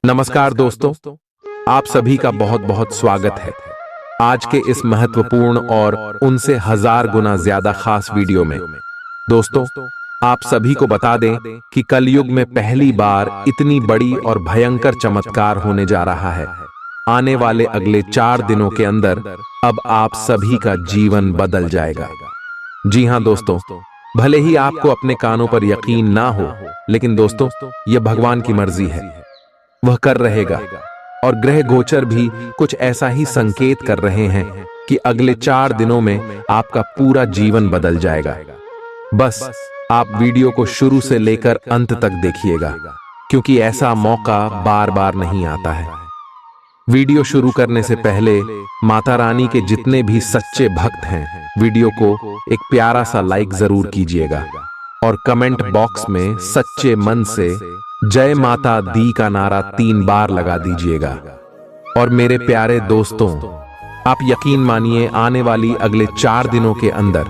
नमस्कार दोस्तों, आप सभी का बहुत बहुत स्वागत है आज के इस महत्वपूर्ण और उनसे 1000 गुना ज्यादा खास वीडियो में। दोस्तों, आप सभी को बता दें कि कलयुग में पहली बार इतनी बड़ी और भयंकर चमत्कार होने जा रहा है। आने वाले अगले 4 दिनों के अंदर अब आप सभी का जीवन बदल जाएगा। जी हां दोस्तों, भले ही आपको अपने कानों पर यकीन ना हो, लेकिन दोस्तों यह भगवान की मर्जी है, वह कर रहेगा। और ग्रह गोचर भी कुछ ऐसा ही संकेत कर रहे हैं कि अगले 4 दिनों में आपका पूरा जीवन बदल जाएगा। बस आप वीडियो को शुरू से लेकर अंत तक देखिएगा, क्योंकि ऐसा मौका बार बार नहीं आता है। वीडियो शुरू करने से पहले माता रानी के जितने भी सच्चे भक्त हैं, वीडियो को एक प्यारा सा लाइक जरूर कीजिएगा और कमेंट बॉक्स में सच्चे मन से जय माता दी का नारा 3 बार लगा दीजिएगा। और मेरे प्यारे दोस्तों, आप यकीन मानिए, आने वाली अगले 4 दिनों के अंदर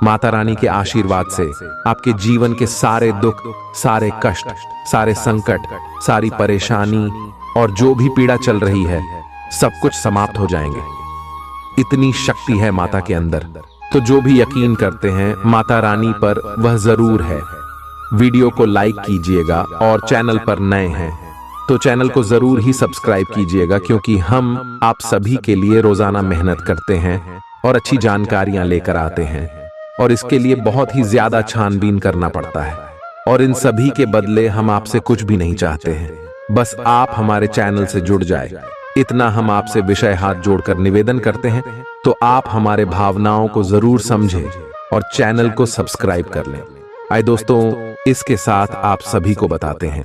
माता रानी के आशीर्वाद से आपके जीवन के सारे दुख, सारे कष्ट, सारे संकट, सारी परेशानी और जो भी पीड़ा चल रही है, सब कुछ समाप्त हो जाएंगे। इतनी शक्ति है माता के अंदर, तो जो भी यकीन करते हैं माता रानी पर, वह जरूर है। वीडियो को लाइक कीजिएगा और चैनल पर नए हैं तो चैनल को जरूर ही सब्सक्राइब कीजिएगा, क्योंकि हम आप सभी के लिए रोजाना मेहनत करते हैं और अच्छी जानकारियां लेकर आते हैं, और इसके लिए बहुत ही ज्यादा छानबीन करना पड़ता है। और इन सभी के बदले हम आपसे कुछ भी नहीं चाहते हैं, बस आप हमारे चैनल से जुड़ जाए, इतना हम आपसे विषय हाथ जोड़कर निवेदन करते हैं। तो आप हमारे भावनाओं को जरूर समझें और चैनल को सब्सक्राइब कर लें। आइए दोस्तों, इसके साथ आप सभी को बताते हैं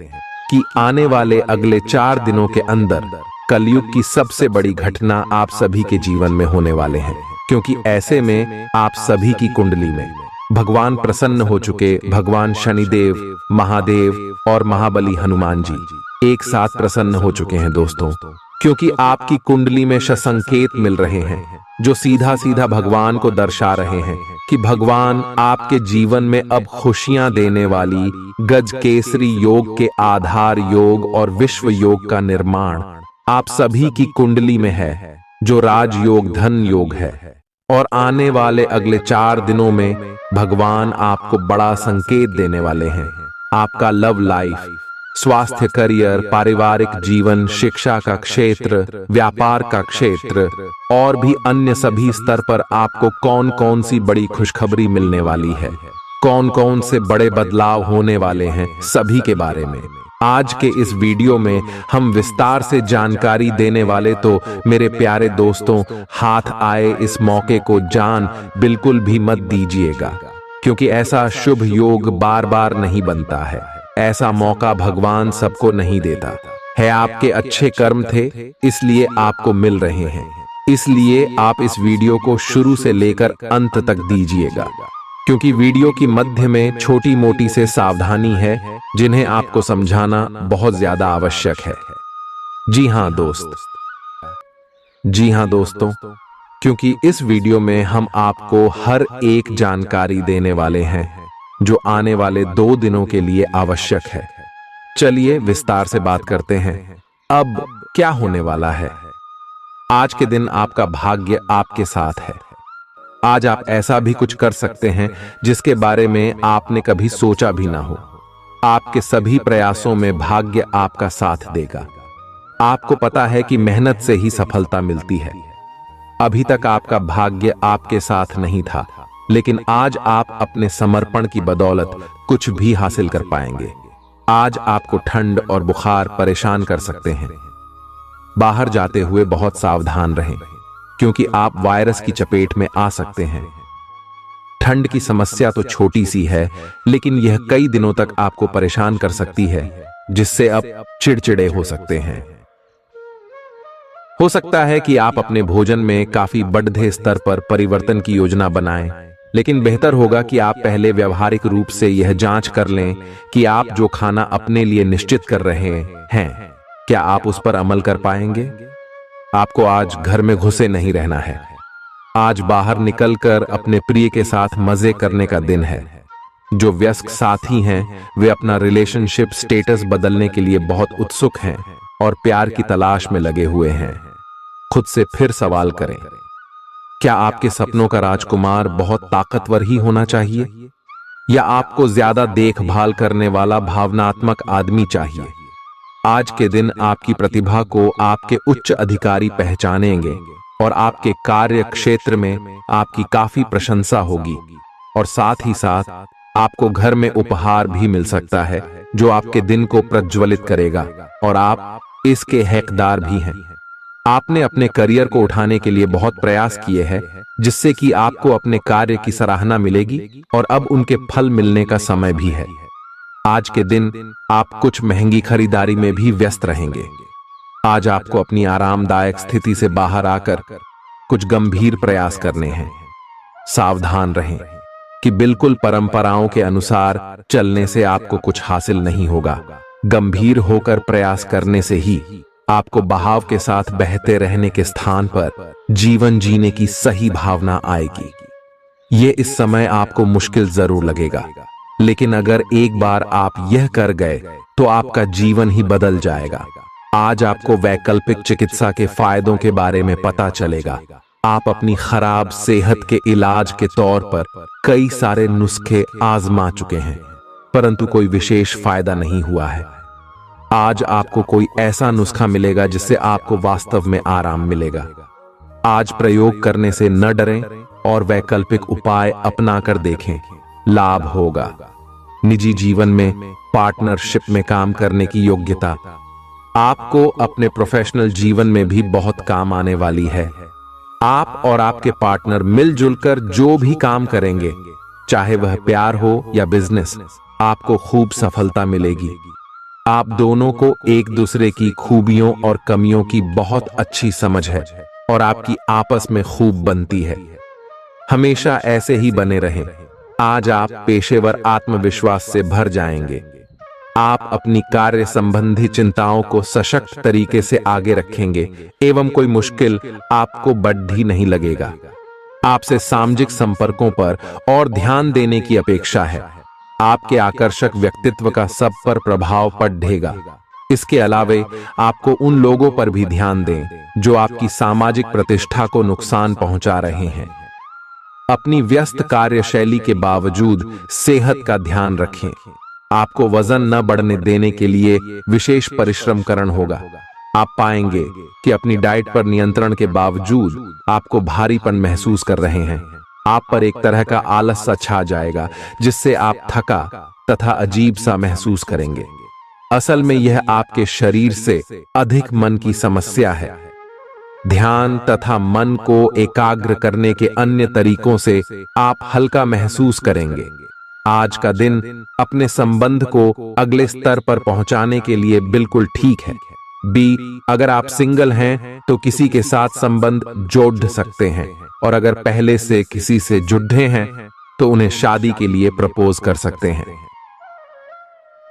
कि आने वाले अगले 4 दिनों के अंदर कलयुग की सबसे बड़ी घटना आप सभी के जीवन में होने वाले हैं, क्योंकि ऐसे में आप सभी की कुंडली में भगवान प्रसन्न हो चुके, भगवान शनिदेव, महादेव और महाबली हनुमान जी एक साथ प्रसन्न हो चुके हैं दोस्तों, क्योंकि आपकी कुंडली में संकेत मिल रहे हैं जो सीधा सीधा भगवान को दर्शा रहे हैं कि भगवान आपके जीवन में अब खुशियां देने वाली गज केसरी योग के आधार योग और विश्व योग का निर्माण आप सभी की कुंडली में है, जो राजयोग धन योग है। और आने वाले अगले 4 दिनों में भगवान आपको बड़ा संकेत देने वाले हैं। आपका लव लाइफ, स्वास्थ्य, करियर, पारिवारिक जीवन, शिक्षा का क्षेत्र, व्यापार का क्षेत्र और भी अन्य सभी स्तर पर आपको कौन कौन सी बड़ी खुशखबरी मिलने वाली है, कौन कौन से बड़े बदलाव होने वाले हैं, सभी के बारे में आज के इस वीडियो में हम विस्तार से जानकारी देने वाले। तो मेरे प्यारे दोस्तों, हाथ आए इस मौके को जान बिल्कुल भी मत दीजिएगा, क्योंकि ऐसा शुभ योग बार बार नहीं बनता है। ऐसा मौका भगवान सबको नहीं देता है। आपके अच्छे कर्म थे, इसलिए आपको मिल रहे हैं। इसलिए आप इस वीडियो को शुरू से लेकर अंत तक दीजिएगा, क्योंकि वीडियो की मध्य में छोटी मोटी से सावधानी है जिन्हें आपको समझाना बहुत ज्यादा आवश्यक है। जी हां दोस्तों, क्योंकि इस वीडियो में हम आपको हर एक जानकारी देने वाले हैं जो आने वाले 2 दिनों के लिए आवश्यक है। चलिए विस्तार से बात करते हैं। अब क्या होने वाला है? आज के दिन आपका भाग्य आपके साथ है। आज आप ऐसा भी कुछ कर सकते हैं जिसके बारे में आपने कभी सोचा भी ना हो। आपके सभी प्रयासों में भाग्य आपका साथ देगा। आपको पता है कि मेहनत से ही सफलता मिलती है। अभी तक आपका भाग्य आपके साथ नहीं था, लेकिन आज आप अपने समर्पण की बदौलत कुछ भी हासिल कर पाएंगे। आज आपको ठंड और बुखार परेशान कर सकते हैं। बाहर जाते हुए बहुत सावधान रहें, क्योंकि आप वायरस की चपेट में आ सकते हैं। ठंड की समस्या तो छोटी सी है, लेकिन यह कई दिनों तक आपको परेशान कर सकती है, जिससे अब चिड़चिड़े हो सकते हैं। हो सकता है कि आप अपने भोजन में काफी बढ़ते स्तर पर परिवर्तन की योजना बनाएं, लेकिन बेहतर होगा कि आप पहले व्यवहारिक रूप से यह जांच कर लें कि आप जो खाना अपने लिए निश्चित कर रहे हैं, क्या आप उस पर अमल कर पाएंगे। आपको आज घर में घुसे नहीं रहना है। आज बाहर निकलकर अपने प्रिय के साथ मजे करने का दिन है। जो वयस्क साथी हैं वे अपना रिलेशनशिप स्टेटस बदलने के लिए बहुत उत्सुक हैं, और प्यार की तलाश में लगे हुए हैं। खुद से फिर सवाल करें, क्या आपके सपनों का राजकुमार बहुत ताकतवर ही होना चाहिए, या आपको ज्यादा देखभाल करने वाला भावनात्मक आदमी चाहिए? आज के दिन आपकी प्रतिभा को आपके उच्च अधिकारी पहचानेंगे और आपके कार्य क्षेत्र में आपकी काफी प्रशंसा होगी। और साथ ही साथ आपको घर में उपहार भी मिल सकता है जो आपके दिन को प्रज्वलित करेगा, और आप इसके हकदार भी हैं। आपने अपने करियर को उठाने के लिए बहुत प्रयास किए हैं, जिससे कि आपको अपने कार्य की सराहना मिलेगी और अब उनके फल मिलने का समय भी है। आज के दिन आप कुछ महंगी खरीदारी में भी व्यस्त रहेंगे। आज आपको अपनी आरामदायक स्थिति से बाहर आकर कुछ गंभीर प्रयास करने हैं। सावधान रहें कि बिल्कुल परंपराओं के अनुसार चलने से आपको कुछ हासिल नहीं होगा। गंभीर होकर प्रयास करने से ही आपको बहाव के साथ बहते रहने के स्थान पर जीवन जीने की सही भावना आएगी। ये इस समय आपको मुश्किल जरूर लगेगा, लेकिन अगर एक बार आप यह कर गए तो आपका जीवन ही बदल जाएगा। आज आपको वैकल्पिक चिकित्सा के फायदों के बारे में पता चलेगा। आप अपनी खराब सेहत के इलाज के तौर पर कई सारे नुस्खे आजमा चुके हैं, परंतु कोई विशेष फायदा नहीं हुआ है। आज आपको कोई ऐसा नुस्खा मिलेगा जिससे आपको वास्तव में आराम मिलेगा। आज प्रयोग करने से न डरें और वैकल्पिक उपाय अपनाकर देखें, लाभ होगा। निजी जीवन में पार्टनरशिप में काम करने की योग्यता आपको अपने प्रोफेशनल जीवन में भी बहुत काम आने वाली है। आप और आपके पार्टनर मिलजुल कर जो भी काम करेंगे, चाहे वह प्यार हो या बिजनेस, आपको खूब सफलता मिलेगी। आप दोनों को एक दूसरे की खूबियों और कमियों की बहुत अच्छी समझ है और आपकी आपस में खूब बनती है। हमेशा ऐसे ही बने रहें। आज आप पेशेवर आत्मविश्वास से भर जाएंगे। आप अपनी कार्य संबंधी चिंताओं को सशक्त तरीके से आगे रखेंगे एवं कोई मुश्किल आपको बढ़ी नहीं लगेगा। आपसे सामाजिक संपर्कों पर और ध्यान देने की अपेक्षा है। आपके आकर्षक व्यक्तित्व का सब पर प्रभाव पड़ेगा। इसके अलावे आपको उन लोगों पर भी ध्यान दें जो आपकी सामाजिक प्रतिष्ठा को नुकसान पहुंचा रहे हैं। अपनी व्यस्त कार्यशैली के बावजूद सेहत का ध्यान रखें। आपको वजन न बढ़ने देने के लिए विशेष परिश्रम करना होगा। आप पाएंगे कि अपनी डाइट पर नियंत्रण के बावजूद आपको भारीपन महसूस कर रहे हैं। आप पर एक तरह का आलस सा छा जाएगा, जिससे आप थका तथा अजीब सा महसूस करेंगे। असल में यह आपके शरीर से अधिक मन की समस्या है। ध्यान तथा मन को एकाग्र करने के अन्य तरीकों से आप हल्का महसूस करेंगे। आज का दिन अपने संबंध को अगले स्तर पर पहुंचाने के लिए बिल्कुल ठीक है। अगर आप सिंगल हैं तो किसी के साथ संबंध जोड़ सकते हैं, और अगर पहले से किसी से जुड़े हैं तो उन्हें शादी के लिए प्रपोज कर सकते हैं।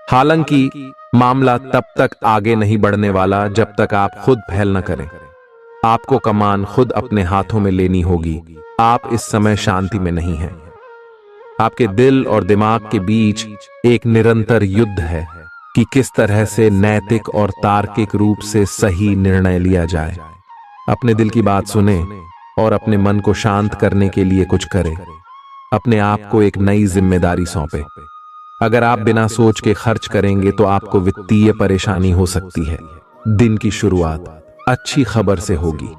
हालांकि मामला तब तक आगे नहीं बढ़ने वाला जब तक आप खुद पहल न करें। आपको कमान खुद अपने हाथों में लेनी होगी। आप इस समय शांति में नहीं हैं। आपके दिल और दिमाग के बीच एक निरंतर युद्ध है कि किस तरह से नैतिक और तार्किक रूप से सही निर्णय लिया जाए। अपने दिल की बात सुने और अपने मन को शांत करने के लिए कुछ करें। अपने आप को एक नई जिम्मेदारी सौंपे। अगर आप बिना सोच के खर्च करेंगे तो आपको वित्तीय परेशानी हो सकती है। दिन की शुरुआत अच्छी खबर से होगी।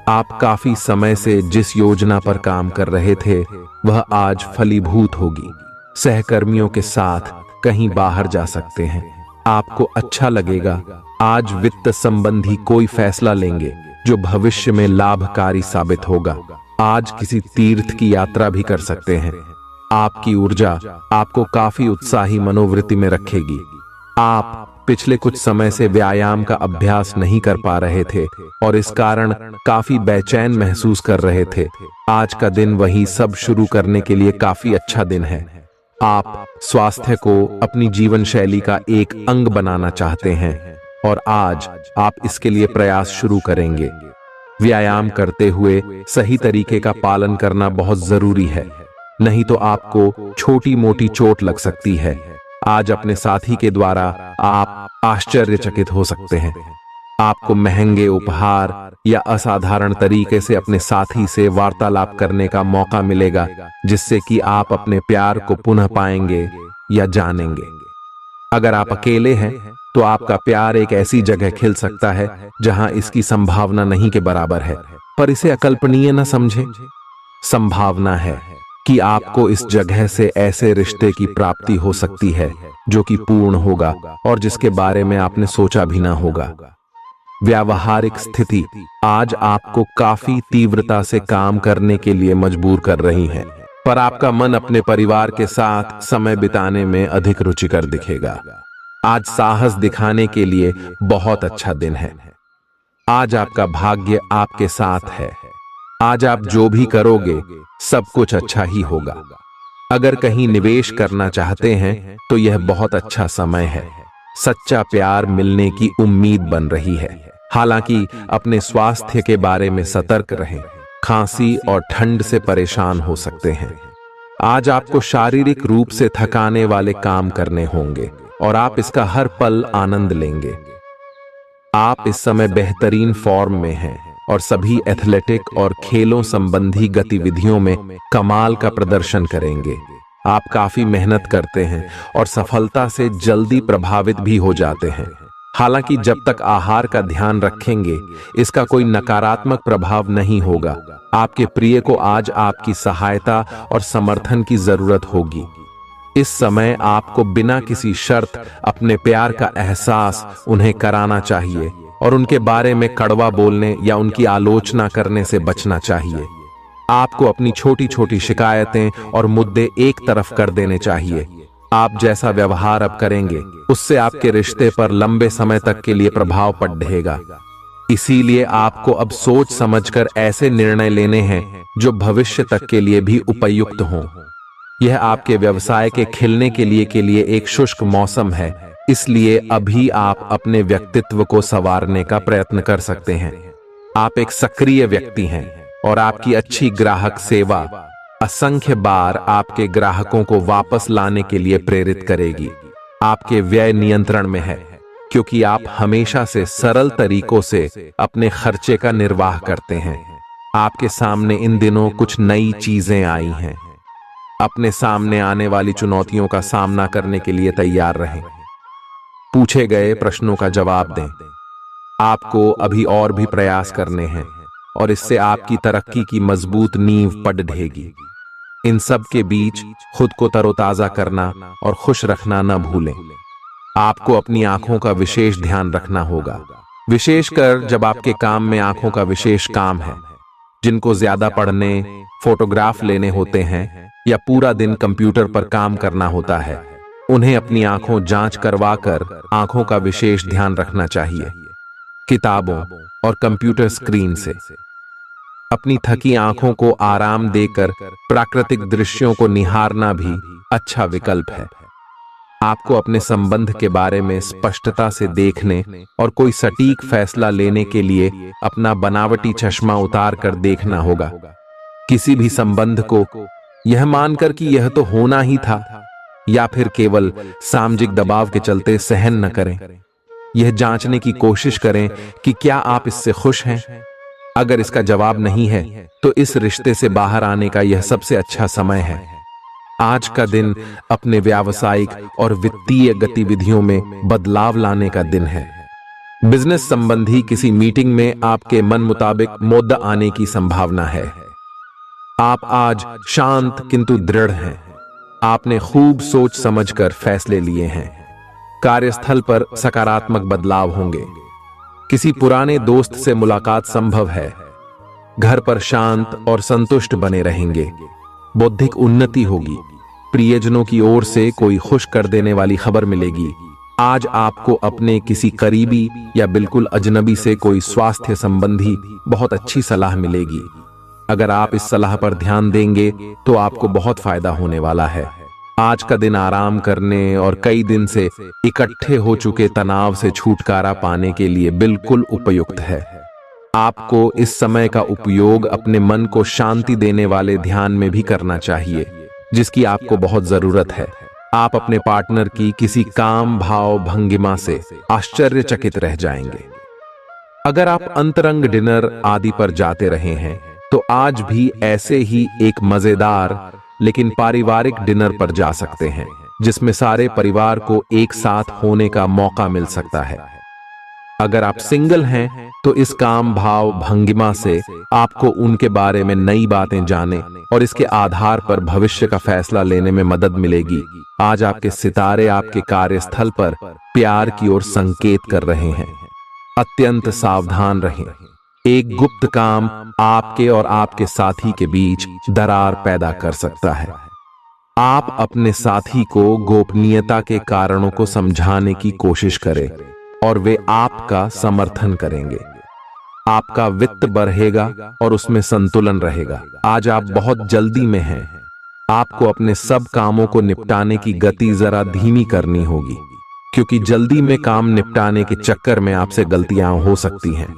आप काफी समय से जिस योजना पर काम कर रहे थे वह आज फलीभूत होगी। सहकर्मियों के साथ कहीं बाहर जा सकते हैं। आपको अच्छा लगेगा। आज वित्त संबंधी कोई फैसला लेंगे जो भविष्य में लाभकारी साबित होगा। आज किसी तीर्थ की यात्रा भी कर सकते हैं। आपकी ऊर्जा आपको काफी उत्साही मनोवृत्ति में रखेगी। आप पिछले कुछ समय से व्यायाम का अभ्यास नहीं कर पा रहे थे और इस कारण काफी बेचैन महसूस कर रहे थे। आज का दिन वही सब शुरू करने के लिए काफी अच्छा दिन है। आप स्वास्थ्य को अपनी जीवन शैली का एक अंग बनाना चाहते हैं और आज आप इसके लिए प्रयास शुरू करेंगे। व्यायाम करते हुए सही तरीके का पालन करना बहुत जरूरी है, नहीं तो आपको छोटी मोटी चोट लग सकती है। आज अपने साथी के द्वारा आप आश्चर्यचकित हो सकते हैं। आपको महंगे उपहार या असाधारण तरीके से अपने साथी से वार्तालाप करने का मौका मिलेगा, जिससे कि आप अपने प्यार को पुनः पाएंगे या जानेंगे। अगर आप अकेले हैं तो आपका प्यार एक ऐसी जगह खिल सकता है जहां इसकी संभावना नहीं के बराबर है, पर इसे अकल्पनीय न समझें। संभावना है कि आपको इस जगह से ऐसे रिश्ते की प्राप्ति हो सकती है जो कि पूर्ण होगा और जिसके बारे में आपने सोचा भी ना होगा। व्यावहारिक स्थिति आज आपको काफी तीव्रता से काम करने के लिए मजबूर कर रही है, पर आपका मन अपने परिवार के साथ समय बिताने में अधिक रुचिकर दिखेगा। आज साहस दिखाने के लिए बहुत अच्छा दिन है। आज आपका भाग्य आपके साथ है। आज आप जो भी करोगे सब कुछ अच्छा ही होगा। अगर कहीं निवेश करना चाहते हैं तो यह बहुत अच्छा समय है। सच्चा प्यार मिलने की उम्मीद बन रही है। हालांकि अपने स्वास्थ्य के बारे में सतर्क रहें। खांसी और ठंड से परेशान हो सकते हैं। आज आपको शारीरिक रूप से थकाने वाले काम करने होंगे और आप इसका हर पल आनंद लेंगे। आप इस समय बेहतरीन फॉर्म में हैं और सभी एथलेटिक और खेलों संबंधी गतिविधियों में कमाल का प्रदर्शन करेंगे। आप काफी मेहनत करते हैं और सफलता से जल्दी प्रभावित भी हो जाते हैं। हालांकि जब तक आहार का ध्यान रखेंगे इसका कोई नकारात्मक प्रभाव नहीं होगा। आपके प्रिय को आज आपकी सहायता और समर्थन की जरूरत होगी। इस समय आपको बिना किसी शर्त अपने प्यार का एहसास उन्हें कराना चाहिए और उनके बारे में कड़वा बोलने या उनकी आलोचना करने से बचना चाहिए। आपको अपनी छोटी छोटी शिकायतें और मुद्दे एक तरफ कर देने चाहिए। आप जैसा व्यवहार अब करेंगे उससे आपके रिश्ते पर लंबे समय तक के लिए प्रभाव पड़ेगा। इसीलिए आपको अब सोच समझकर ऐसे निर्णय लेने हैं जो भविष्य तक के लिए भी उपयुक्त हों। यह आपके व्यवसाय के खिलने के लिए एक शुष्क मौसम है, इसलिए अभी आप अपने व्यक्तित्व को संवारने का प्रयत्न कर सकते हैं। आप एक सक्रिय व्यक्ति हैं और आपकी अच्छी ग्राहक सेवा असंख्य बार आपके ग्राहकों को वापस लाने के लिए प्रेरित करेगी। आपके व्यय नियंत्रण में है क्योंकि आप हमेशा से सरल तरीकों से अपने खर्चे का निर्वाह करते हैं। आपके सामने इन दिनों कुछ नई चीजें आई हैं। अपने सामने आने वाली चुनौतियों का सामना करने के लिए तैयार रहें। पूछे गए प्रश्नों का जवाब दें। आपको अभी और भी प्रयास करने हैं और इससे आपकी तरक्की की मजबूत नींव पड़ ढहेगी। इन सब के बीच खुद को तरोताजा करना और खुश रखना न भूलें। आपको अपनी आंखों का विशेष ध्यान रखना होगा, विशेषकर जब आपके काम में आंखों का विशेष काम है। जिनको ज्यादा पढ़ने, फोटोग्राफ लेने होते हैं या पूरा दिन कंप्यूटर पर काम करना होता है, उन्हें अपनी आंखों जांच करवाकर आंखों का विशेष ध्यान रखना चाहिए। किताबों और कंप्यूटर स्क्रीन से अपनी थकी आंखों को आराम देकर प्राकृतिक दृश्यों को निहारना भी अच्छा विकल्प है। आपको अपने संबंध के बारे में स्पष्टता से देखने और कोई सटीक फैसला लेने के लिए अपना बनावटी चश्मा उतार कर देखना होगा। किसी भी संबंध को यह मानकर कि यह तो होना ही था या फिर केवल सामाजिक दबाव के चलते सहन न करें। यह जांचने की कोशिश करें कि क्या आप इससे खुश हैं। अगर इसका जवाब नहीं है तो इस रिश्ते से बाहर आने का यह सबसे अच्छा समय है। आज का दिन अपने व्यावसायिक और वित्तीय गतिविधियों में बदलाव लाने का दिन है। बिजनेस संबंधी किसी मीटिंग में आपके मन मुताबिक मुद्दा आने की संभावना है। आप आज शांत किंतु दृढ़ हैं। आपने खूब सोच समझकर फैसले लिए हैं। कार्यस्थल पर सकारात्मक बदलाव होंगे। किसी पुराने दोस्त से मुलाकात संभव है। घर पर शांत और संतुष्ट बने रहेंगे। बौद्धिक उन्नति होगी। प्रियजनों की ओर से कोई खुश कर देने वाली खबर मिलेगी। आज आपको अपने किसी करीबी या बिल्कुल अजनबी से कोई स्वास्थ्य संबंधी बहुत अच्छी सलाह मिलेगी। अगर आप इस सलाह पर ध्यान देंगे तो आपको बहुत फायदा होने वाला है। आज का दिन आराम करने और कई दिन से इकट्ठे हो चुके तनाव से छुटकारा पाने के लिए बिल्कुल उपयुक्त है। आपको इस समय का उपयोग अपने मन को शांति देने वाले ध्यान में भी करना चाहिए, जिसकी आपको बहुत जरूरत है। आप अपने पार्टनर की किसी काम भाव भंगिमा से आश्चर्यचकित रह जाएंगे। अगर आप अंतरंग डिनर आदि पर जाते रहे हैं तो आज भी ऐसे ही एक मजेदार लेकिन पारिवारिक डिनर पर जा सकते हैं, जिसमें सारे परिवार को एक साथ होने का मौका मिल सकता है। अगर आप सिंगल हैं तो इस काम भाव भंगिमा से आपको उनके बारे में नई बातें जाने और इसके आधार पर भविष्य का फैसला लेने में मदद मिलेगी। आज आपके सितारे आपके कार्यस्थल पर प्यार की ओर संकेत कर रहे हैं। अत्यंत सावधान रहें। एक गुप्त काम आपके और आपके साथी के बीच दरार पैदा कर सकता है। आप अपने साथी को गोपनीयता के कारणों को समझाने की कोशिश करें और वे आपका समर्थन करेंगे। आपका वित्त बढ़ेगा और उसमें संतुलन रहेगा। आज आप बहुत जल्दी में हैं। आपको अपने सब कामों को निपटाने की गति जरा धीमी करनी होगी, क्योंकि जल्दी में काम निपटाने के चक्कर में आपसे गलतियां हो सकती हैं।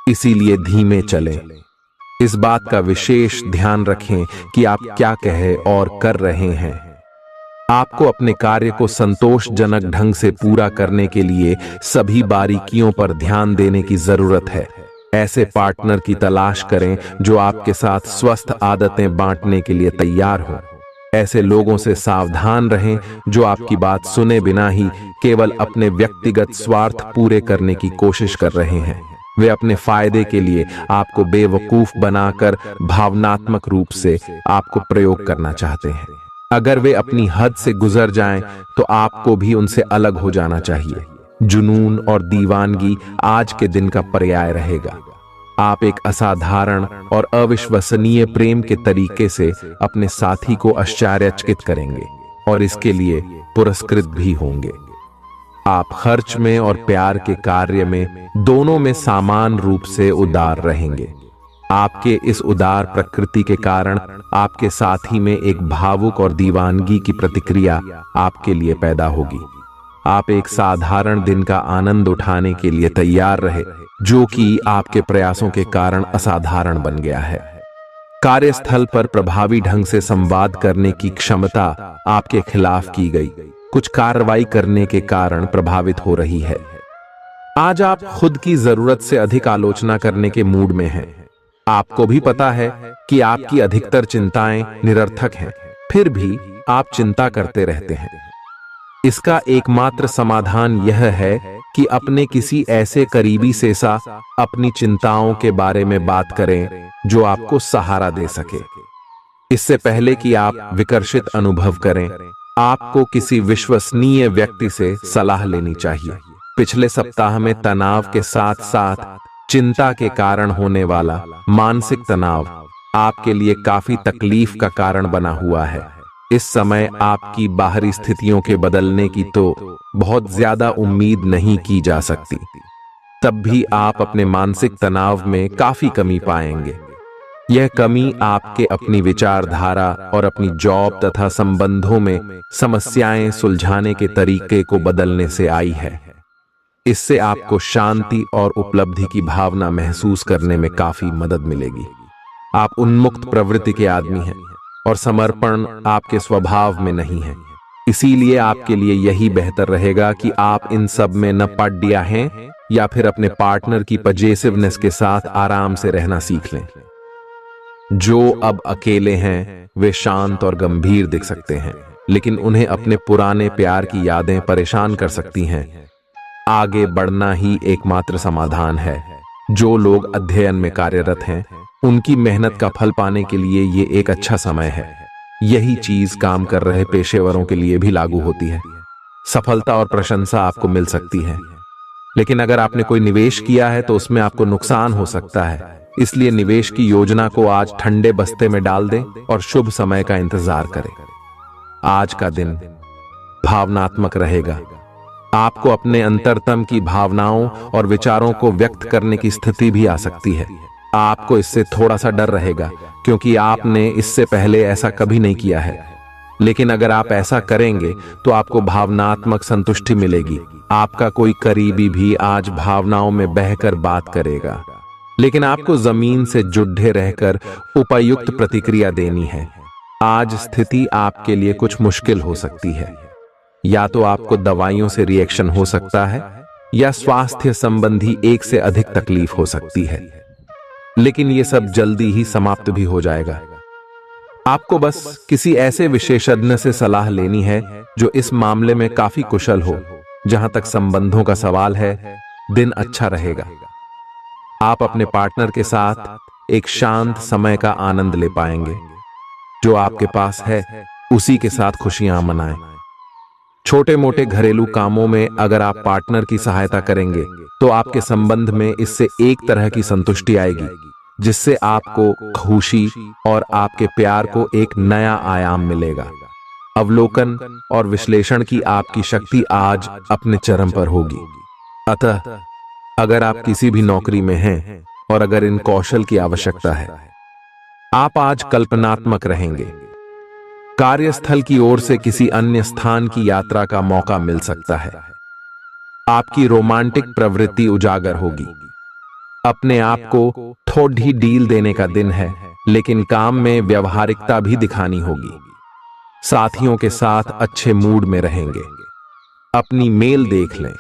इसीलिए धीमे चलें। इस बात का विशेष ध्यान रखें कि आप क्या कह और कर रहे हैं। आपको अपने कार्य को संतोषजनक ढंग से पूरा करने के लिए सभी बारीकियों पर ध्यान देने की जरूरत है। ऐसे पार्टनर की तलाश करें जो आपके साथ स्वस्थ आदतें बांटने के लिए तैयार हो। ऐसे लोगों से सावधान रहें जो आपकी बात सुने बिना ही केवल अपने व्यक्तिगत स्वार्थ पूरे करने की कोशिश कर रहे हैं। वे अपने फायदे के लिए आपको बेवकूफ बनाकर भावनात्मक रूप से आपको प्रयोग करना चाहते हैं। अगर वे अपनी हद से गुजर जाएं तो आपको भी उनसे अलग हो जाना चाहिए। जुनून और दीवानगी आज के दिन का पर्याय रहेगा। आप एक असाधारण और अविश्वसनीय प्रेम के तरीके से अपने साथी को आश्चर्यचकित करेंगे और इसके लिए पुरस्कृत भी होंगे। आप खर्च में और प्यार के कार्य में दोनों में समान रूप से उदार रहेंगे। आपके इस उदार प्रकृति के कारण आपके साथी में एक भावुक और दीवानगी की प्रतिक्रिया आपके लिए पैदा होगी। आप एक साधारण दिन का आनंद उठाने के लिए तैयार रहे, जो कि आपके प्रयासों के कारण असाधारण बन गया है। कार्यस्थल पर प्रभावी ढंग से संवाद करने की क्षमता आपके खिलाफ की गई कुछ कार्रवाई करने के कारण प्रभावित हो रही है। आज आप खुद की जरूरत से अधिक आलोचना करने के मूड में हैं। आपको भी पता है कि आपकी अधिकतर चिंताएं निरर्थक हैं, फिर भी आप चिंता करते रहते हैं। इसका एकमात्र समाधान यह है कि अपने किसी ऐसे करीबी से सा अपनी चिंताओं के बारे में बात करें जो आपको सहारा दे सके। इससे पहले कि आप विकर्षित अनुभव करें, आपको किसी विश्वसनीय व्यक्ति से सलाह लेनी चाहिए। पिछले सप्ताह में तनाव के साथ साथ चिंता के कारण होने वाला मानसिक तनाव आपके लिए काफी तकलीफ का कारण बना हुआ है। इस समय आपकी बाहरी स्थितियों के बदलने की तो बहुत ज्यादा उम्मीद नहीं की जा सकती। तब भी आप अपने मानसिक तनाव में काफी कमी पाएंगे। यह कमी आपके अपनी विचारधारा और अपनी जॉब तथा संबंधों में समस्याएं सुलझाने के तरीके को बदलने से आई है। इससे आपको शांति और उपलब्धि की भावना महसूस करने में काफी मदद मिलेगी। आप उन्मुक्त प्रवृत्ति के आदमी हैं और समर्पण आपके स्वभाव में नहीं है। इसीलिए आपके लिए यही बेहतर रहेगा कि आप इन सब में न पड़ गया हैं या फिर अपने पार्टनर की पजेसिवनेस के साथ आराम से रहना सीख लें। जो अब अकेले हैं वे शांत और गंभीर दिख सकते हैं, लेकिन उन्हें अपने पुराने प्यार की यादें परेशान कर सकती हैं। आगे बढ़ना ही एकमात्र समाधान है। जो लोग अध्ययन में कार्यरत हैं उनकी मेहनत का फल पाने के लिए ये एक अच्छा समय है। यही चीज काम कर रहे पेशेवरों के लिए भी लागू होती है। सफलता और प्रशंसा आपको मिल सकती है, लेकिन अगर आपने कोई निवेश किया है तो उसमें आपको नुकसान हो सकता है। इसलिए निवेश की योजना को आज ठंडे बस्ते में डाल दें और शुभ समय का इंतजार करें। आज का दिन भावनात्मक रहेगा। आपको अपने अंतरतम की भावनाओं और विचारों को व्यक्त करने की स्थिति भी आ सकती है। आपको इससे थोड़ा सा डर रहेगा क्योंकि आपने इससे पहले ऐसा कभी नहीं किया है, लेकिन अगर आप ऐसा करेंगे तो आपको भावनात्मक संतुष्टि मिलेगी। आपका कोई करीबी भी आज भावनाओं में बहकर बात करेगा, लेकिन आपको जमीन से जुड़े रहकर उपयुक्त प्रतिक्रिया देनी है। आज स्थिति आपके लिए कुछ मुश्किल हो सकती है। या तो आपको दवाइयों से रिएक्शन हो सकता है या स्वास्थ्य संबंधी एक से अधिक तकलीफ हो सकती है, लेकिन यह सब जल्दी ही समाप्त भी हो जाएगा। आपको बस किसी ऐसे विशेषज्ञ से सलाह लेनी है जो इस मामले में काफी कुशल हो। जहां तक संबंधों का सवाल है, दिन अच्छा रहेगा। आप अपने पार्टनर के साथ एक शांत समय का आनंद ले पाएंगे। जो आपके पास है उसी के साथ खुशियां मनाएं। छोटे मोटे घरेलू कामों में अगर आप पार्टनर की सहायता करेंगे तो आपके संबंध में इससे एक तरह की संतुष्टि आएगी, जिससे आपको खुशी और आपके प्यार को एक नया आयाम मिलेगा। अवलोकन और विश्लेषण की आपकी शक्ति आज अपने चरम पर होगी। अतः अगर आप किसी भी नौकरी में हैं और अगर इन कौशल की आवश्यकता है, आप आज कल्पनात्मक रहेंगे। कार्यस्थल की ओर से किसी अन्य स्थान की यात्रा का मौका मिल सकता है। आपकी रोमांटिक प्रवृत्ति उजागर होगी। अपने आप को थोड़ी डील देने का दिन है, लेकिन काम में व्यवहारिकता भी दिखानी होगी। साथियों के साथ अच्छे मूड में रहेंगे। अपनी मेल देख लें,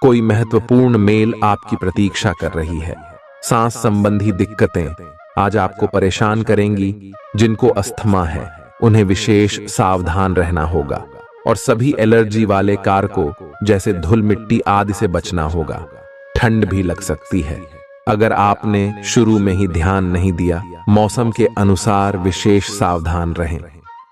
कोई महत्वपूर्ण मेल आपकी प्रतीक्षा कर रही है। सांस संबंधी दिक्कतें आज आपको परेशान करेंगी। जिनको अस्थमा है उन्हें विशेष सावधान रहना होगा और सभी एलर्जी वाले कारकों जैसे धूल मिट्टी आदि से बचना होगा। ठंड भी लग सकती है। अगर आपने शुरू में ही ध्यान नहीं दिया, मौसम के अनुसार विशेष सावधान रहें।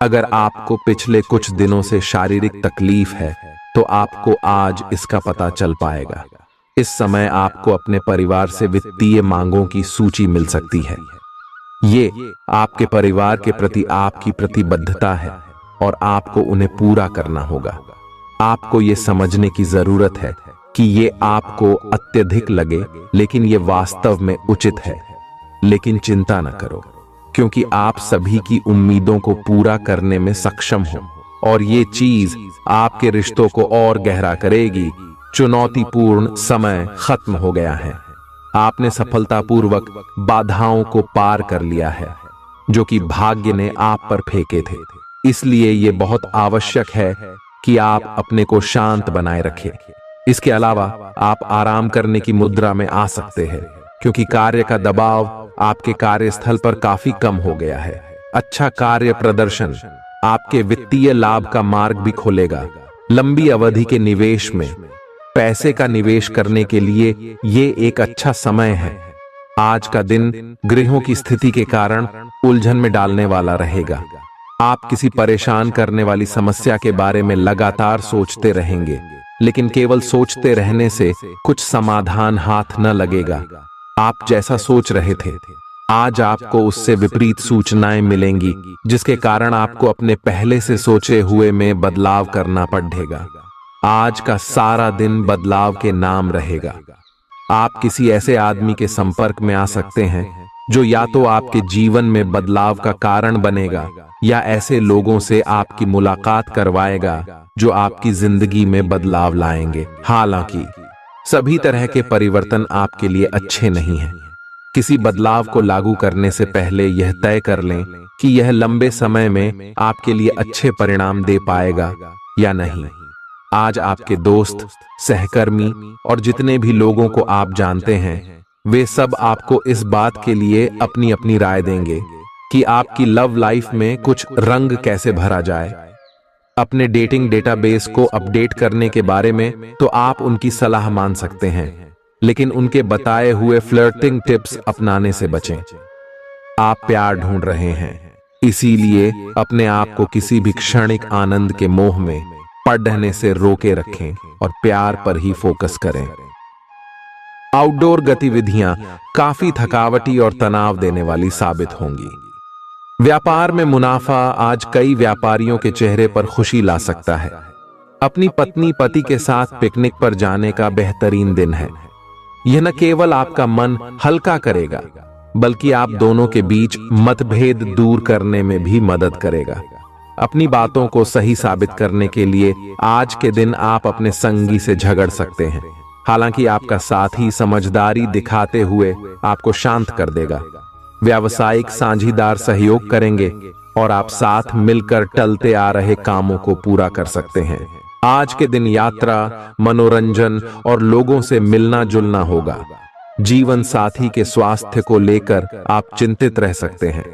अगर आपको पिछले कुछ दिनों से शारीरिक तकलीफ है तो आपको आज इसका पता चल पाएगा। इस समय आपको अपने परिवार से वित्तीय मांगों की सूची मिल सकती है। ये आपके परिवार के प्रति आपकी प्रतिबद्धता है और आपको उन्हें पूरा करना होगा। आपको ये समझने की जरूरत है कि ये आपको अत्यधिक लगे, लेकिन ये वास्तव में उचित है। लेकिन चिंता न करो, क्योंकि आप सभी की उम्मीदों को पूरा करने में सक्षम हो और ये चीज आपके रिश्तों को और गहरा करेगी। चुनौतीपूर्ण समय खत्म हो गया है। आपने सफलतापूर्वक बाधाओं को पार कर लिया है जो कि भाग्य ने आप पर फेंके थे। इसलिए ये बहुत आवश्यक है कि आप अपने को शांत बनाए रखें। इसके अलावा आप आराम करने की मुद्रा में आ सकते हैं, क्योंकि कार्य का दबाव आपके कार्यस्थल पर काफी कम हो गया है। अच्छा कार्य प्रदर्शन आपके वित्तीय लाभ का मार्ग भी खोलेगा। लंबी अवधि के निवेश में पैसे का निवेश करने के लिए ये एक अच्छा समय है। आज का दिन गृहों की स्थिति के कारण उलझन में डालने वाला रहेगा। आप किसी परेशान करने वाली समस्या के बारे में लगातार सोचते रहेंगे, लेकिन केवल सोचते रहने से कुछ समाधान हाथ न लगेगा। आप जैसा सोच रहे थे, आज आपको उससे विपरीत सूचनाएं मिलेंगी, जिसके कारण आपको अपने पहले से सोचे हुए में बदलाव करना पड़ेगा। आज का सारा दिन बदलाव के नाम रहेगा। आप किसी ऐसे आदमी के संपर्क में आ सकते हैं जो या तो आपके जीवन में बदलाव का कारण बनेगा या ऐसे लोगों से आपकी मुलाकात करवाएगा जो आपकी जिंदगी में बदलाव लाएंगे। हालांकि सभी तरह के परिवर्तन आपके लिए अच्छे नहीं हैं। किसी बदलाव को लागू करने से पहले यह तय कर लें कि यह लंबे समय में आपके लिए अच्छे परिणाम दे पाएगा या नहीं। आज आपके दोस्त, सहकर्मी और जितने भी लोगों को आप जानते हैं, वे सब आपको इस बात के लिए अपनी अपनी राय देंगे कि आपकी लव लाइफ में कुछ रंग कैसे भरा जाए। अपने डेटिंग डेटाबेस को अपडेट करने के बारे में तो आप उनकी सलाह मान सकते हैं, लेकिन उनके बताए हुए फ्लर्टिंग टिप्स अपनाने से बचें। आप प्यार ढूंढ रहे हैं, इसीलिए अपने आप को किसी भी क्षणिक आनंद के मोह में पड़ने से रोके रखें और प्यार पर ही फोकस करें। आउटडोर गतिविधियां काफी थकावटी और तनाव देने वाली साबित होंगी। व्यापार में मुनाफा आज कई व्यापारियों के चेहरे पर खुशी ला सकता है। अपनी पत्नी पति के साथ पिकनिक पर जाने का बेहतरीन दिन है। यह न केवल आपका मन हल्का करेगा, बल्कि आप दोनों के बीच मतभेद दूर करने में भी मदद करेगा। अपनी बातों को सही साबित करने के लिए आज के दिन आप अपने संगी से झगड़ सकते हैं। हालांकि आपका साथी समझदारी दिखाते हुए आपको शांत कर देगा। व्यावसायिक साझीदार सहयोग करेंगे और आप साथ मिलकर टलते आ रहे कामों को पूरा कर सकते हैं। आज के दिन यात्रा, मनोरंजन और लोगों से मिलना जुलना होगा। जीवन साथी के स्वास्थ्य को लेकर आप चिंतित रह सकते हैं।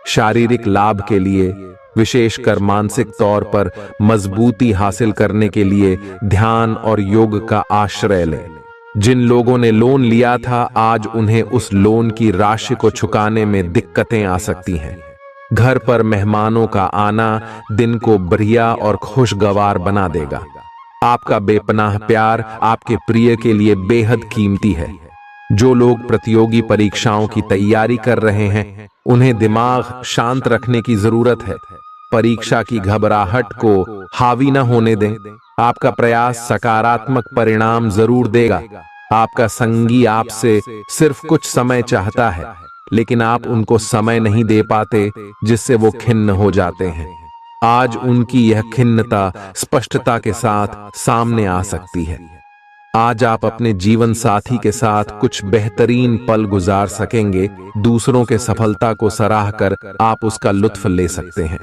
शारीरिक लाभ के लिए, विशेषकर मानसिक तौर पर मजबूती हासिल करने के लिए ध्यान और योग का आश्रय लें। जिन लोगों ने लोन लिया था, आज उन्हें उस लोन की राशि को चुकाने में दिक्कतें आ सकती हैं। घर पर मेहमानों का आना दिन को बढ़िया और खुशगवार बना देगा। आपका बेपनाह प्यार आपके प्रिय के लिए बेहद कीमती है। जो लोग प्रतियोगी परीक्षाओं की तैयारी कर रहे हैं, उन्हें दिमाग शांत रखने की जरूरत है। परीक्षा की घबराहट को हावी न होने दें। आपका प्रयास सकारात्मक परिणाम जरूर देगा। आपका संगी आपसे सिर्फ कुछ समय चाहता है, लेकिन आप उनको समय नहीं दे पाते, जिससे वो खिन्न हो जाते हैं। आज उनकी यह खिन्नता स्पष्टता के साथ सामने आ सकती है। आज आप अपने जीवन साथी के साथ कुछ बेहतरीन पल गुजार सकेंगे। दूसरों के सफलता को सराहकर आप उसका लुत्फ ले सकते हैं।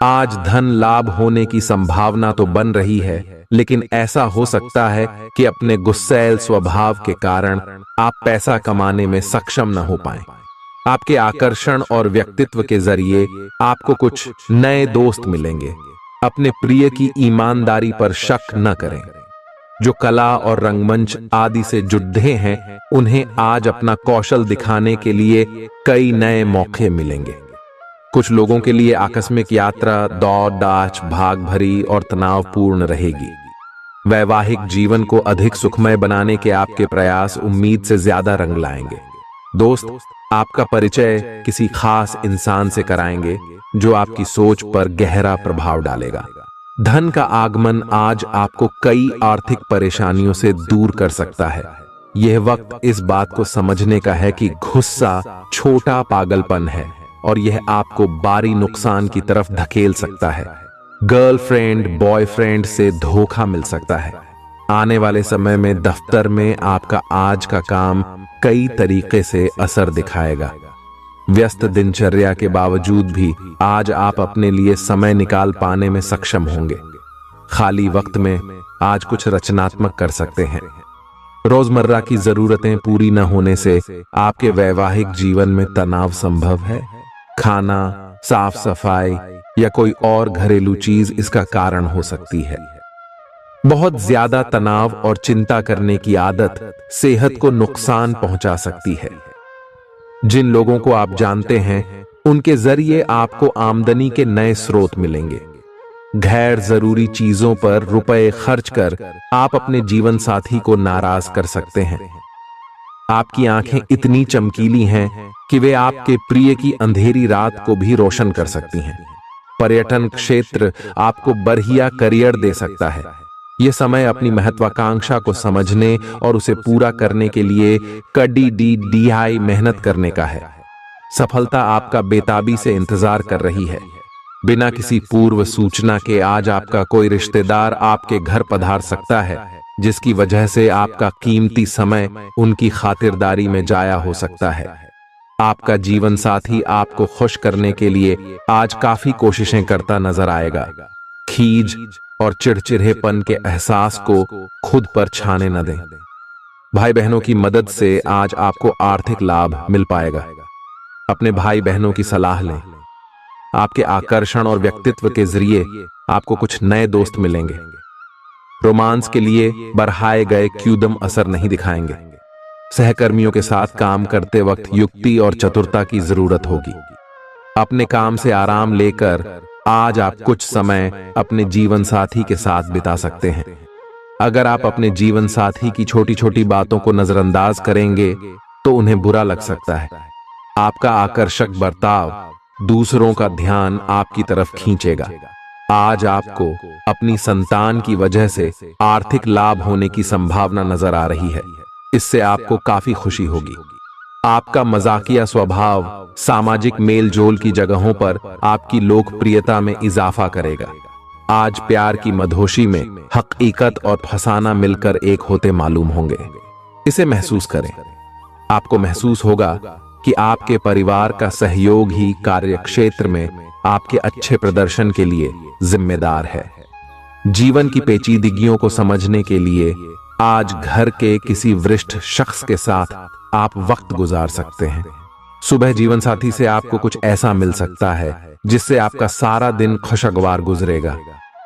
आज धन लाभ होने की संभावना तो बन रही है, लेकिन ऐसा हो सकता है कि अपने गुस्सैल स्वभाव के कारण आप पैसा कमाने में सक्षम न हो पाएं। आपके आकर्षण और व्यक्तित्व के जरिए आपको कुछ नए दोस्त मिलेंगे। अपने प्रिय की ईमानदारी पर शक न करें। जो कला और रंगमंच आदि से जुड़े हैं, उन्हें आज अपना कौशल दिखाने के लिए कई नए मौके मिलेंगे। कुछ लोगों के लिए आकस्मिक यात्रा दौड़ दाच भाग भरी और तनावपूर्ण रहेगी। वैवाहिक जीवन को अधिक सुखमय बनाने के आपके प्रयास उम्मीद से ज्यादा रंग लाएंगे। दोस्त आपका परिचय किसी खास इंसान से कराएंगे, जो आपकी सोच पर गहरा प्रभाव डालेगा। धन का आगमन आज आपको कई आर्थिक परेशानियों से दूर कर सकता है। यह वक्त इस बात को समझने का है कि गुस्सा छोटा पागलपन है और यह आपको भारी नुकसान की तरफ धकेल सकता है। गर्लफ्रेंड बॉयफ्रेंड से धोखा मिल सकता है। आने वाले समय में दफ्तर में आपका आज का काम कई तरीके से असर दिखाएगा। व्यस्त दिनचर्या के बावजूद भी आज आप अपने लिए समय निकाल पाने में सक्षम होंगे। खाली वक्त में आज कुछ रचनात्मक कर सकते हैं। रोजमर्रा की जरूरतें पूरी न होने से आपके वैवाहिक जीवन में तनाव संभव है। खाना, साफ सफाई या कोई और घरेलू चीज इसका कारण हो सकती है। बहुत ज्यादा तनाव और चिंता करने की आदत सेहत को नुकसान पहुंचा सकती है। जिन लोगों को आप जानते हैं, उनके जरिए आपको आमदनी के नए स्रोत मिलेंगे। गैर जरूरी चीजों पर रुपए खर्च कर आप अपने जीवन साथी को नाराज कर सकते हैं। आपकी आंखें इतनी चमकीली हैं कि वे आपके प्रिय की अंधेरी रात को भी रोशन कर सकती हैं। पर्यटन क्षेत्र आपको बढ़िया करियर दे सकता है। यह समय अपनी महत्वाकांक्षा को समझने और उसे पूरा करने के लिए कड़ी मेहनत करने का है। सफलता आपका बेताबी से इंतजार कर रही है। बिना किसी पूर्व सूचना के आज आपका कोई रिश्तेदार आपके घर पधार सकता है, जिसकी वजह से आपका कीमती समय उनकी खातिरदारी में जाया हो सकता है। आपका जीवन साथी आपको खुश करने के लिए आज काफी कोशिशें करता नजर आएगा। खीज और चिड़चिड़ेपन के एहसास को खुद पर छाने न दें। भाई बहनों की मदद से आज आपको आर्थिक लाभ मिल पाएगा। अपने भाई बहनों की सलाह लें। आपके आकर्षण और व्यक्तित्व के जरिए आपको कुछ नए दोस्त मिलेंगे। रोमांस के लिए बढ़ाए गए क्यूदम असर नहीं दिखाएंगे। सहकर्मियों के साथ काम करते वक्त युक्ति और चतुरता की जरूरत होगी। अपने काम से आराम लेकर आज आप कुछ समय अपने जीवन साथी के साथ बिता सकते हैं। अगर आप अपने जीवन साथी की छोटी छोटी बातों को नजरअंदाज करेंगे तो उन्हें बुरा लग सकता है। आपका आकर्षक बर्ताव दूसरों का ध्यान आपकी तरफ खींचेगा। आज आपको अपनी संतान की वजह से आर्थिक लाभ होने की संभावना नजर आ रही है। इससे आपको काफी खुशी होगी। आपका मजाकिया स्वभाव सामाजिक मेलजोल की जगहों पर आपकी लोकप्रियता में इजाफा करेगा। आज प्यार की मधोशी में हकीकत और फसाना मिलकर एक होते मालूम होंगे। इसे महसूस करें। आपको महसूस होगा कि आपके परिवार का सहयोग ही कार्यक्षेत्र में आपके अच्छे प्रदर्शन के लिए जिम्मेदार है। जीवन की पेचीदगियों को समझने के लिए आज घर के किसी वरिष्ठ शख्स के साथ आप वक्त गुजार सकते हैं। सुबह जीवन साथी से आपको कुछ ऐसा मिल सकता है जिससे आपका सारा दिन खुशगवार गुजरेगा।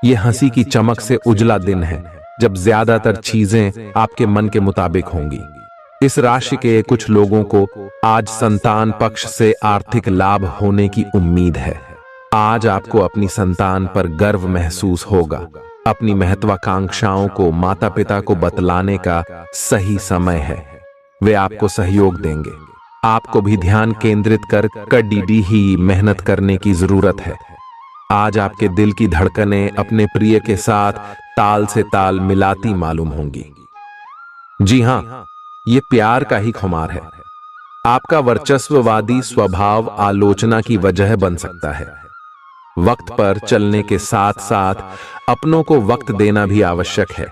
यह हंसी की चमक से उजला दिन है जब ज्यादातर चीजें आपके मन के मुताबिक होंगी। इस राशि के कुछ लोगों को आज संतान पक्ष से आर्थिक लाभ होने की उम्मीद है। आज आपको अपनी संतान पर गर्व महसूस होगा। अपनी महत्वाकांक्षाओं को माता पिता को बतलाने का सही समय है। वे आपको सहयोग देंगे। आपको भी ध्यान केंद्रित कर कड़ी ही मेहनत करने की जरूरत है। आज आपके दिल की धड़कनें अपने प्रिय के साथ ताल से ताल मिलाती मालूम होंगी। जी हां, ये प्यार का ही खुमार है। आपका वर्चस्ववादी स्वभाव आलोचना की वजह बन सकता है। वक्त पर चलने के साथ साथ अपनों को वक्त देना भी आवश्यक है।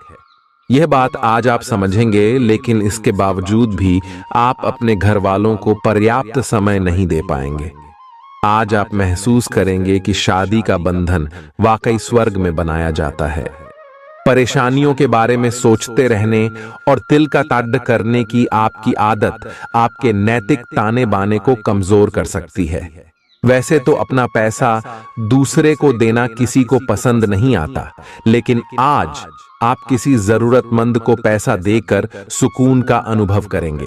यह बात आज आप समझेंगे, लेकिन इसके बावजूद भी आप अपने घर वालों को पर्याप्त समय नहीं दे पाएंगे। आज आप महसूस करेंगे कि शादी का बंधन वाकई स्वर्ग में बनाया जाता है। परेशानियों के बारे में सोचते रहने और तिल का ताड़ करने की आपकी आदत आपके नैतिक ताने बाने को कमजोर कर सकती है। वैसे तो अपना पैसा दूसरे को देना किसी को पसंद नहीं आता, लेकिन आज आप किसी जरूरतमंद को पैसा देकर सुकून का अनुभव करेंगे।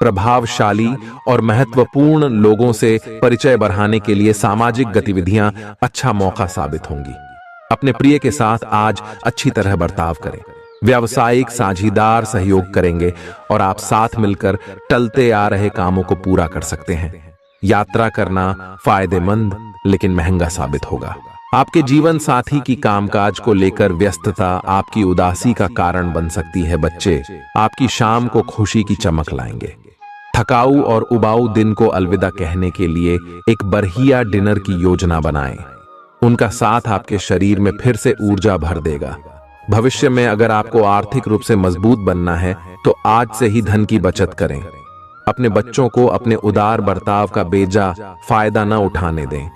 प्रभावशाली और महत्वपूर्ण लोगों से परिचय बढ़ाने के लिए सामाजिक गतिविधियां अच्छा मौका साबित होंगी। अपने प्रिय के साथ आज अच्छी तरह बर्ताव करें। व्यावसायिक साझीदार सहयोग करेंगे और आप साथ मिलकर टलते आ रहे कामों को पूरा कर सकते हैं। यात्रा करना फायदेमंद लेकिन महंगा साबित होगा। आपके जीवन साथी की कामकाज को लेकर व्यस्तता आपकी उदासी का कारण बन सकती है। बच्चे आपकी शाम को खुशी की चमक लाएंगे। थकाऊ और उबाऊ दिन को अलविदा कहने के लिए एक बढ़िया डिनर की योजना बनाएं। उनका साथ आपके शरीर में फिर से ऊर्जा भर देगा। भविष्य में अगर आपको आर्थिक रूप से मजबूत बनना है तो आज से ही धन की बचत करें। अपने बच्चों को अपने उदार बर्ताव का बेजा फायदा न उठाने दें।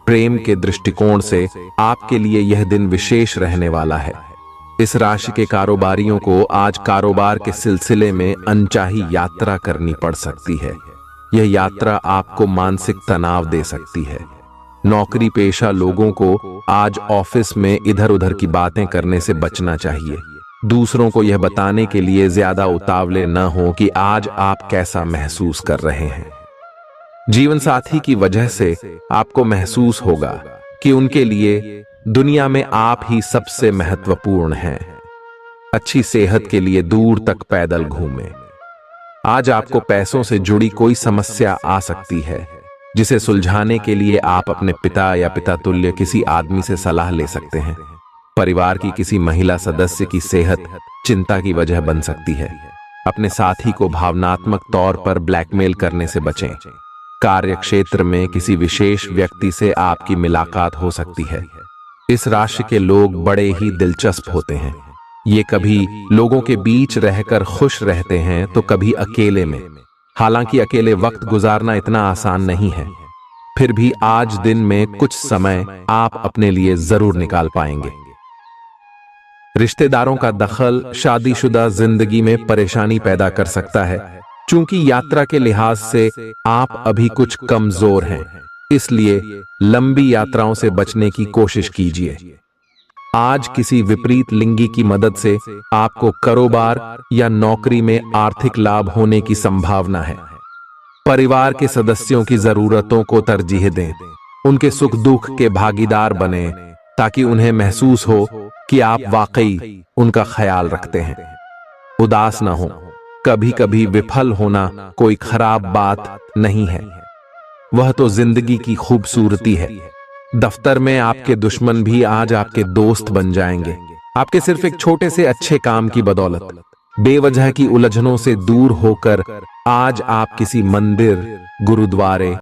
प्रेम के दृष्टिकोण से आपके लिए यह दिन विशेष रहने वाला है। इस राशि के कारोबारियों को आज कारोबार के सिलसिले में अनचाही यात्रा करनी पड़ सकती है। यह यात्रा आपको मानसिक तनाव दे सकती है। नौकरी पेशा लोगों को आज ऑफिस में इधर उधर की बातें करने से बचना चाहिए। दूसरों को यह बताने के लिए ज्यादा उतावले न हो कि आज आप कैसा महसूस कर रहे हैं। जीवन साथी की वजह से आपको महसूस होगा कि उनके लिए दुनिया में आप ही सबसे महत्वपूर्ण हैं। अच्छी सेहत के लिए दूर तक पैदल घूमें। आज आपको पैसों से जुड़ी कोई समस्या आ सकती है जिसे सुलझाने के लिए आप अपने पिता या पिता तुल्य किसी आदमी से सलाह ले सकते हैं। परिवार की किसी महिला सदस्य की सेहत चिंता की वजह बन सकती है। अपने साथी को भावनात्मक तौर पर ब्लैकमेल करने से बचें। कार्य क्षेत्र में किसी विशेष व्यक्ति से आपकी मुलाकात हो सकती है। इस राशि के लोग बड़े ही दिलचस्प होते हैं। ये कभी लोगों के बीच रहकर खुश रहते हैं तो कभी अकेले में। हालांकि अकेले वक्त गुजारना इतना आसान नहीं है, फिर भी आज दिन में कुछ समय आप अपने लिए जरूर निकाल पाएंगे। रिश्तेदारों का दखल शादीशुदा जिंदगी में परेशानी पैदा कर सकता है। चूंकि यात्रा के लिहाज से आप अभी कुछ कमजोर हैं, इसलिए लंबी यात्राओं से बचने की कोशिश कीजिए। आज किसी विपरीत लिंगी की मदद से आपको कारोबार या नौकरी में आर्थिक लाभ होने की संभावना है। परिवार के सदस्यों की जरूरतों को तरजीह दें। उनके सुख दुख के भागीदार बने ताकि उन्हें महसूस हो कि आप वाकई उनका ख्याल रखते हैं। उदास ना हो। कभी कभी विफल होना कोई खराब बात नहीं है, वह तो जिंदगी की खूबसूरती है। दफ्तर में आपके दुश्मन भी आज आपके दोस्त बन जाएंगे, आपके सिर्फ एक छोटे से अच्छे काम की बदौलत। बेवजह की उलझनों से दूर होकर आज आप किसी मंदिर, गुरुद्वारे